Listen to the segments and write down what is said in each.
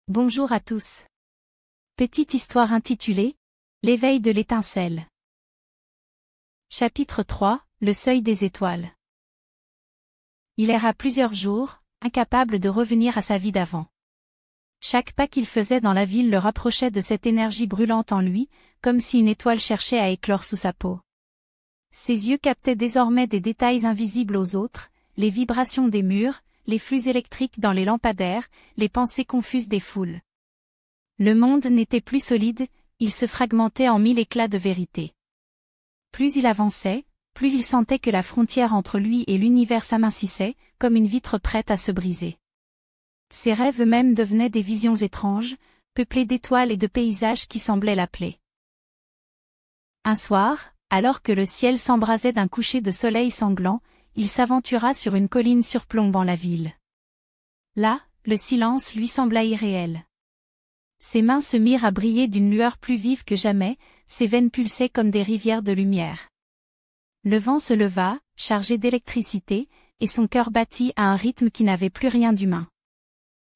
Bonjour à tous. Petite histoire intitulée « L'éveil de l'étincelle ». Chapitre 3 – Le seuil des étoiles. Il erra plusieurs jours, incapable de revenir à sa vie d'avant. Chaque pas qu'il faisait dans la ville le rapprochait de cette énergie brûlante en lui, comme si une étoile cherchait à éclore sous sa peau. Ses yeux captaient désormais des détails invisibles aux autres, les vibrations des murs, les flux électriques dans les lampadaires, les pensées confuses des foules. Le monde n'était plus solide, il se fragmentait en mille éclats de vérité. Plus il avançait, plus il sentait que la frontière entre lui et l'univers s'amincissait, comme une vitre prête à se briser. Ses rêves eux-mêmes devenaient des visions étranges, peuplées d'étoiles et de paysages qui semblaient l'appeler. Un soir, alors que le ciel s'embrasait d'un coucher de soleil sanglant, il s'aventura sur une colline surplombant la ville. Là, le silence lui sembla irréel. Ses mains se mirent à briller d'une lueur plus vive que jamais, ses veines pulsaient comme des rivières de lumière. Le vent se leva, chargé d'électricité, et son cœur battit à un rythme qui n'avait plus rien d'humain.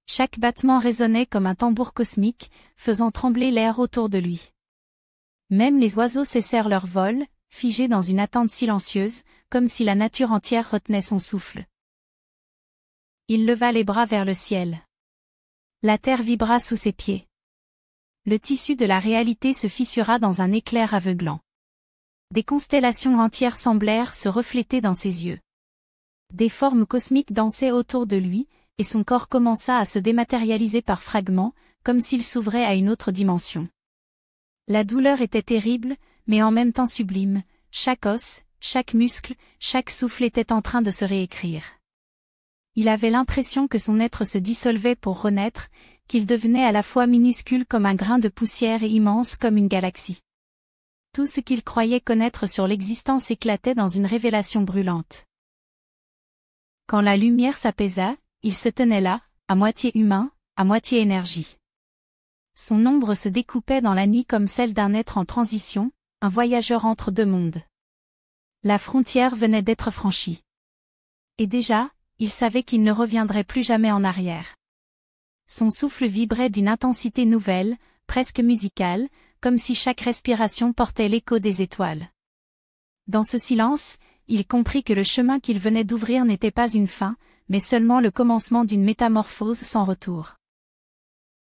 Chaque battement résonnait comme un tambour cosmique, faisant trembler l'air autour de lui. Même les oiseaux cessèrent leur vol, figés dans une attente silencieuse, comme si la nature entière retenait son souffle. Il leva les bras vers le ciel. La terre vibra sous ses pieds. Le tissu de la réalité se fissura dans un éclair aveuglant. Des constellations entières semblèrent se refléter dans ses yeux. Des formes cosmiques dansaient autour de lui, et son corps commença à se dématérialiser par fragments, comme s'il s'ouvrait à une autre dimension. La douleur était terrible, mais en même temps sublime, chaque os, chaque muscle, chaque souffle était en train de se réécrire. Il avait l'impression que son être se dissolvait pour renaître, qu'il devenait à la fois minuscule comme un grain de poussière et immense comme une galaxie. Tout ce qu'il croyait connaître sur l'existence éclatait dans une révélation brûlante. Quand la lumière s'apaisa, il se tenait là, à moitié humain, à moitié énergie. Son ombre se découpait dans la nuit comme celle d'un être en transition, un voyageur entre deux mondes. La frontière venait d'être franchie. Et déjà, il savait qu'il ne reviendrait plus jamais en arrière. Son souffle vibrait d'une intensité nouvelle, presque musicale, comme si chaque respiration portait l'écho des étoiles. Dans ce silence, il comprit que le chemin qu'il venait d'ouvrir n'était pas une fin, mais seulement le commencement d'une métamorphose sans retour.